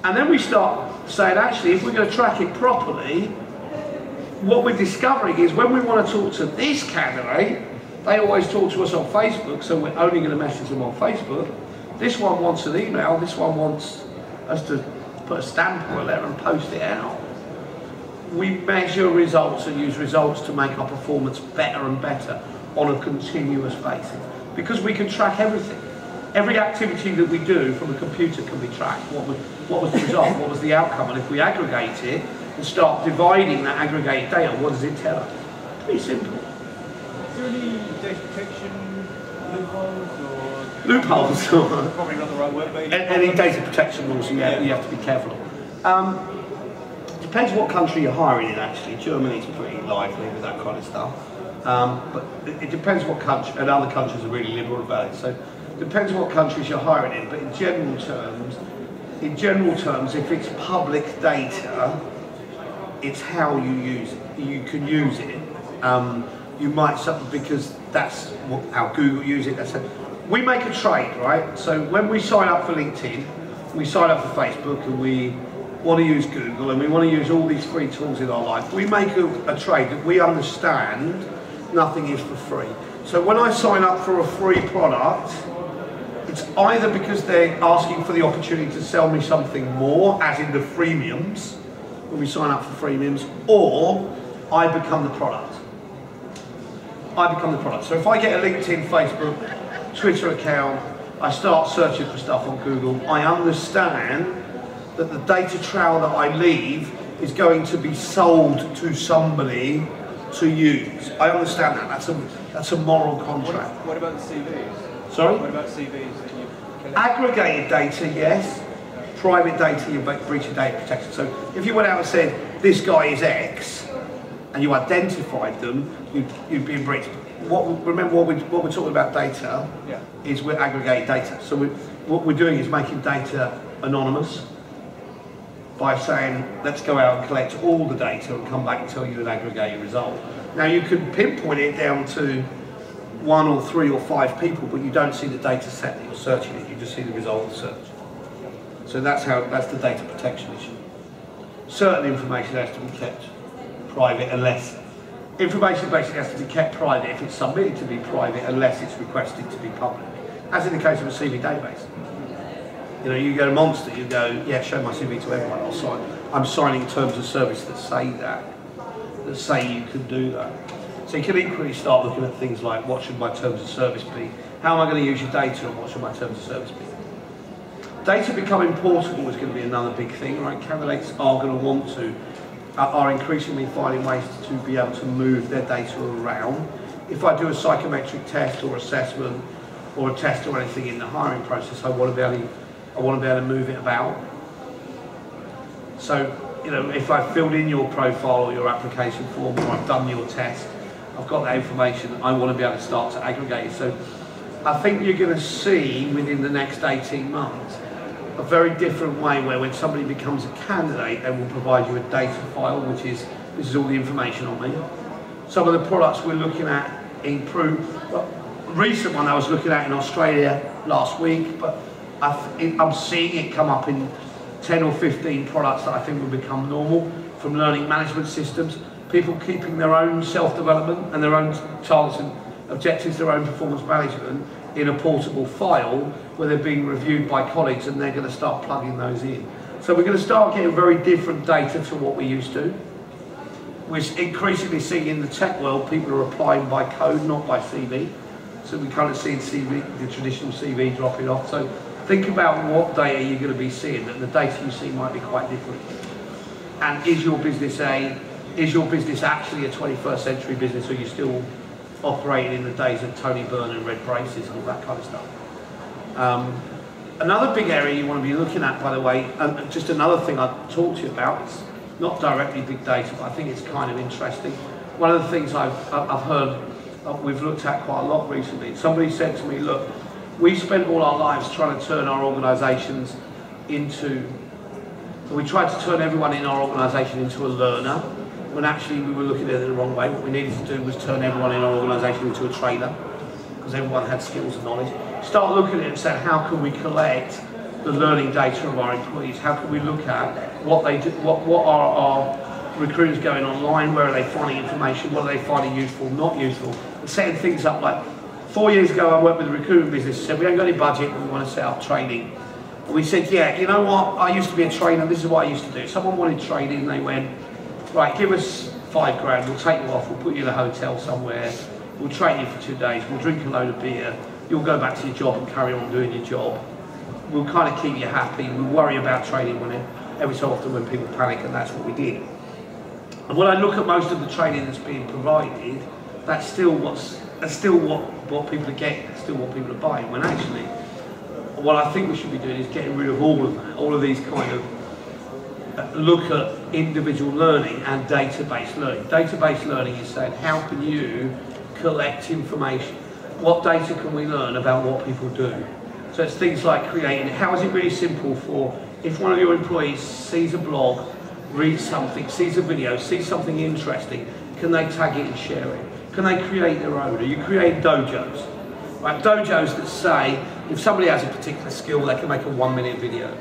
And then we start saying, actually, if we're going to track it properly, what we're discovering is when we want to talk to this candidate, they always talk to us on Facebook, so we're only going to message them on Facebook. This one wants an email, this one wants us to put a stamp or a letter and post it out. We measure results and use results to make our performance better and better on a continuous basis, because we can track everything. Every activity that we do from a computer can be tracked. What was the result? What was the outcome? And if we aggregate it and start dividing that aggregated data, what does it tell us? Pretty simple. Is there any data protection loopholes or? Loopholes? Probably not the right word, but any data protection rules you have to be careful of. Depends what country you're hiring in, actually. Germany's pretty lively with that kind of stuff. But it depends what country, and other countries are really liberal about it. So it depends what countries you're hiring in, but in general terms, if it's public data, it's how you use it. You can use it. You might suffer because that's how Google use it. We make a trade, right? So when we sign up for LinkedIn, we sign up for Facebook, and we want to use Google, and we want to use all these free tools in our life. We make a trade that we understand nothing is for free. So when I sign up for a free product, it's either because they're asking for the opportunity to sell me something more, as in the freemiums, when we sign up for freemiums, or I become the product. So if I get a LinkedIn, Facebook, Twitter account, I start searching for stuff on Google, I understand that the data trail that I leave is going to be sold to somebody to use. I understand that. That's a moral contract. What about the CVs? Sorry? What about CVs that you collect? Aggregated data, yes. private data, you're breaching data protection. So if you went out and said, this guy is X, and you identified them, you'd be in breach. Remember what we're talking about data, is we're aggregating data. So what we're doing is making data anonymous by saying, let's go out and collect all the data and come back and tell you an aggregated result. Now you can pinpoint it down to 1 or 3 or 5 people, but you don't see the data set that you're searching it, you just see the result of the search. So that's the data protection issue. Certain information has to be kept private unless, information basically has to be kept private if it's submitted to be private unless it's requested to be public. As in the case of a CV database. You know, you go to Monster, you go, yeah, show my CV to everyone, I'm signing terms of service that say that say you can do that. So you can equally start looking at things like, what should my terms of service be? How am I going to use your data and what should my terms of service be? Data becoming portable is going to be another big thing, right? Candidates are going to want to, are increasingly finding ways to be able to move their data around. If I do a psychometric test or assessment or a test or anything in the hiring process, I want to be able to move it about. So, you know, if I've filled in your profile or your application form or I've done your test, I've got that information, I want to be able to start to aggregate it. So I think you're going to see within the next 18 months a very different way where when somebody becomes a candidate, they will provide you a data file, which is, this is all the information on me. Some of the products we're looking at improve. Well, recent one I was looking at in Australia last week, but I'm seeing it come up in 10 or 15 products that I think will become normal, from learning management systems, people keeping their own self-development and their own targets and objectives, their own performance management in a portable file where they're being reviewed by colleagues and they're going to start plugging those in. So we're going to start getting very different data to what we used to. We're increasingly seeing in the tech world people are applying by code, not by CV. So we kind of see the traditional CV dropping off. So think about what data you're going to be seeing, and the data you see might be quite different. And is your business actually a 21st century business, or are you still operating in the days of Tony Byrne and red braces and all that kind of stuff? Another big area you want to be looking at, by the way, and just another thing I'd talk to you about, it's not directly big data, but I think it's kind of interesting. One of the things I've heard, we've looked at quite a lot recently, somebody said to me, look, we spent all our lives trying to turn our organisations into, we tried to turn everyone in our organisation into a learner, when actually we were looking at it the wrong way. What we needed to do was turn everyone in our organisation into a trainer, because everyone had skills and knowledge. Start looking at it and saying, how can we collect the learning data of our employees? How can we look at what they do, what are our recruiters going online, where are they finding information, what are they finding useful, not useful, and setting things up. Like 4 years ago I worked with a recruitment business, said we ain't got any budget, we want to set up training. And we said, yeah, you know what, I used to be a trainer, this is what I used to do. Someone wanted training and they went, right, give us £5 grand, we'll take you off, we'll put you in a hotel somewhere, we'll train you for 2 days, we'll drink a load of beer, you'll go back to your job and carry on doing your job. We'll kind of keep you happy, we'll worry about training every so often when people panic, and that's what we did. And when I look at most of the training that's being provided, that's still what people are getting, that's still what people are buying, when actually, what I think we should be doing is getting rid of all of that, all of these kind of look at individual learning and database learning. Database learning is saying, how can you collect information? What data can we learn about what people do? So it's things like creating, how is it really simple for, if one of your employees sees a blog, reads something, sees a video, sees something interesting, can they tag it and share it? Can they create their own? Or you create dojos, right? Dojos that say, if somebody has a particular skill, they can make a 1 minute video.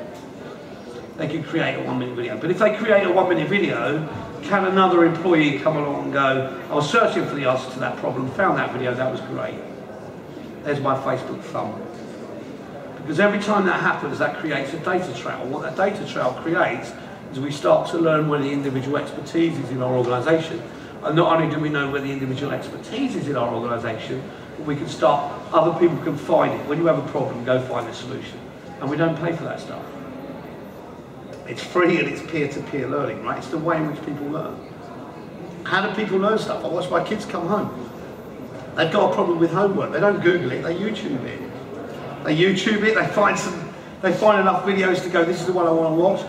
They can create a 1 minute video. But if they create a 1 minute video, can another employee come along and go, I was searching for the answer to that problem, found that video, that was great. There's my Facebook thumb. Because every time that happens, that creates a data trail. What that data trail creates is we start to learn where the individual expertise is in our organisation. And not only do we know where the individual expertise is in our organisation, but we can start, other people can find it. When you have a problem, go find a solution. And we don't pay for that stuff. It's free and it's peer-to-peer learning, right? It's the way in which people learn. How do people learn stuff? I watch my kids come home. They've got a problem with homework. They don't Google it, they YouTube it. They YouTube it, they find They find enough videos to go, this is the one I want to watch.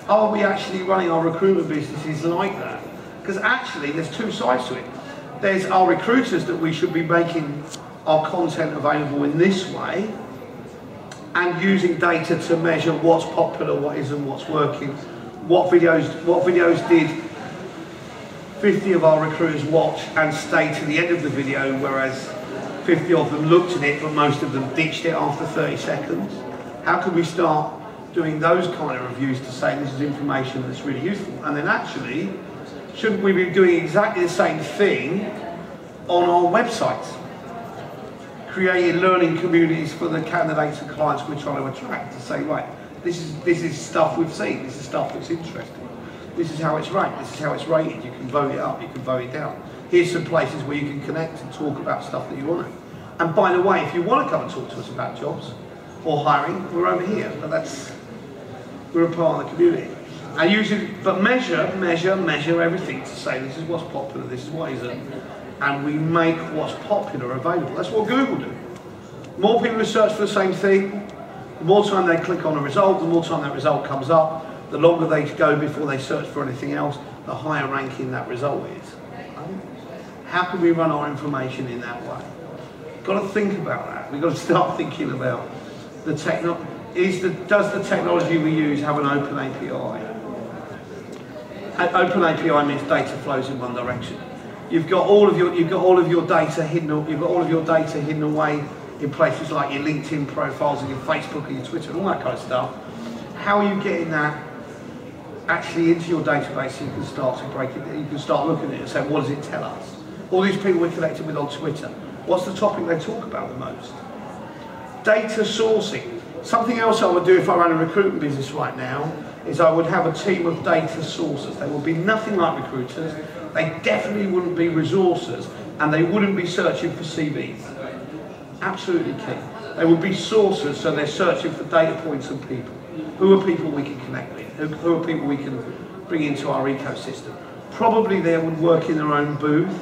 Are we actually running our recruitment businesses like that? Because actually there's two sides to it. There's our recruiters that we should be making our content available in this way and using data to measure what's popular, what isn't, what's working. What videos did 50 of our recruiters watch and stay to the end of the video, whereas 50 of them looked at it but most of them ditched it after 30 seconds? How can we start doing those kind of reviews to say this is information that's really useful? And then actually, shouldn't we be doing exactly the same thing on our websites? Creating learning communities for the candidates and clients we're trying to attract to say, right, this is stuff we've seen, this is stuff that's interesting, this is how it's ranked, this is how it's rated, you can vote it up, you can vote it down. Here's some places where you can connect and talk about stuff that you want to. And by the way, if you want to come and talk to us about jobs or hiring, we're over here, but we're a part of the community. And usually, but measure everything to say this is what's popular, this is what isn't, and we make what's popular available. That's what Google do. More people who search for the same thing, the more time they click on a result, the more time that result comes up, the longer they go before they search for anything else, the higher ranking that result is. How can we run our information in that way? Got to think about that. We've got to start thinking about the technology. Does the technology we use have an open API? An open API means data flows in one direction. You've got all of your data hidden. You've got all of your data hidden away in places like your LinkedIn profiles and your Facebook and your Twitter and all that kind of stuff. How are you getting that actually into your database so you can start to break it? You can start looking at it and say, what does it tell us? All these people we're connected with on Twitter, what's the topic they talk about the most? Data sourcing. Something else I would do if I ran a recruitment business right now is I would have a team of data sourcers. They would be nothing like recruiters. They definitely wouldn't be resourcers, and they wouldn't be searching for CVs. Absolutely key. They would be sourcers, so they're searching for data points and people. Who are people we can connect with? Who are people we can bring into our ecosystem? Probably they would work in their own booth.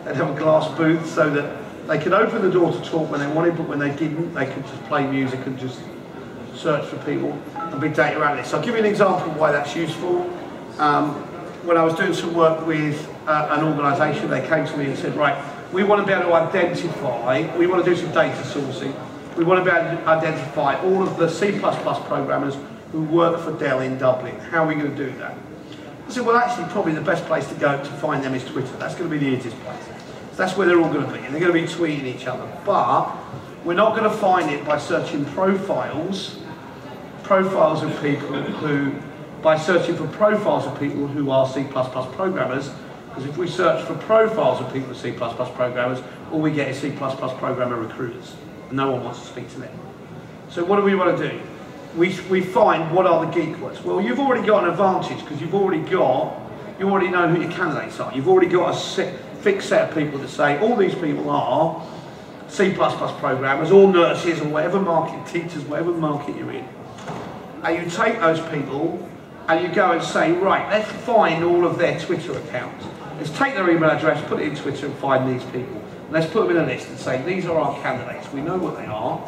They'd have a glass booth so that they could open the door to talk when they wanted, but when they didn't, they could just play music and just search for people and be data analysts. I'll give you an example of why that's useful. When I was doing some work with an organisation, they came to me and said, right, we want to be able to identify, we want to do some data sourcing, we want to be able to identify all of the C++ programmers who work for Dell in Dublin. How are we going to do that? I said, well, actually, probably the best place to go to find them is Twitter. That's going to be the easiest place. So that's where they're all going to be, and they're going to be tweeting each other. But we're not going to find it by searching profiles of people who, by searching for profiles of people who are C++ programmers, because if we search for profiles of people who are C++ programmers, all we get is C++ programmer recruiters. And no one wants to speak to them. So what do we want to do? We find what are the geek words. Well, you've already got an advantage because you already know who your candidates are. You've already got a fixed set of people to say all these people are C++ programmers, or nurses, or whatever market, teachers, whatever market you're in. And you take those people and you go and say, right, let's find all of their Twitter accounts. Let's take their email address, put it in Twitter and find these people. Let's put them in a list and say, these are our candidates. We know what they are.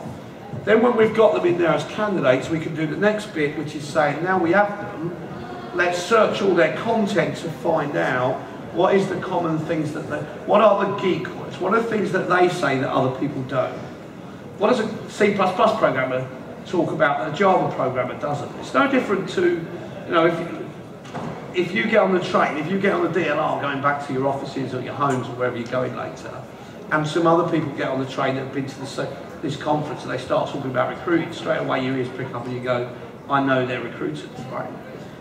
Then when we've got them in there as candidates, we can do the next bit, which is saying, now we have them, let's search all their content to find out what is the common things what are the geek words? What are the things that they say that other people don't? What does a C++ programmer talk about that a Java programmer doesn't? It's no different to, you know, if you get on the train, if you get on the DLR going back to your offices or your homes or wherever you're going later, and some other people get on the train that have been to this conference and they start talking about recruiting, straight away your ears prick up and you go, I know they're recruiters, right?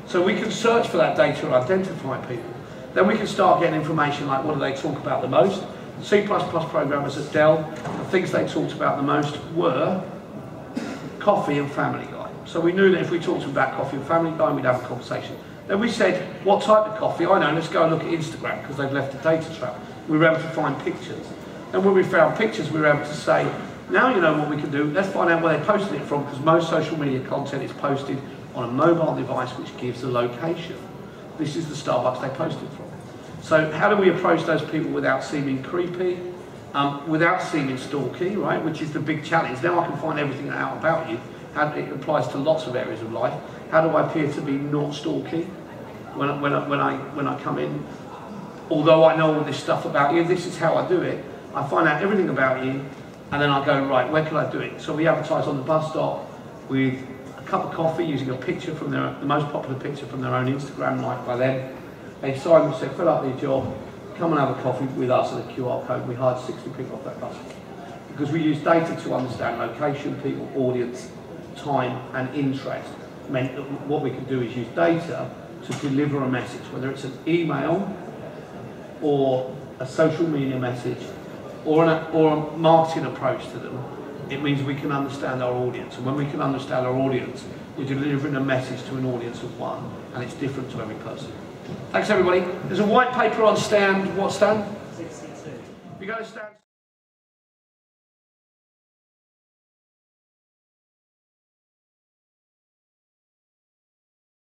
So we can search for that data and identify people. Then we can start getting information like what do they talk about the most. C++ programmers at Dell, the things they talked about the most were coffee and Family Guy. So we knew that if we talked about coffee and Family Guy, we'd have a conversation. Then we said, what type of coffee? I know, let's go and look at Instagram because they've left a data trap. We were able to find pictures. And when we found pictures, we were able to say, now you know what we can do, let's find out where they posted it from, because most social media content is posted on a mobile device which gives the location. This is the Starbucks they posted from. So how do we approach those people without seeming creepy, without seeming stalky, right, which is the big challenge. Now I can find everything out about you. it applies to lots of areas of life. How do I appear to be not stalky when I come in? Although I know all this stuff about you, this is how I do it. I find out everything about you, and then I go, right, where can I do it? So we advertise on the bus stop with a cup of coffee using a picture from the most popular picture from their own Instagram, liked by them. They sign and say, fill out their job, come and have a coffee with us at a QR code. We hired 60 people off that bus. Because we use data to understand location, people, audience, time and interest. Meant that what we can do is use data to deliver a message, whether it's an email or a social media message or a marketing approach to them. It means we can understand our audience, and when we can understand our audience, we're delivering a message to an audience of one, and it's different to every person. Thanks everybody. There's a white paper on stand, what stand? 62. You go to stand.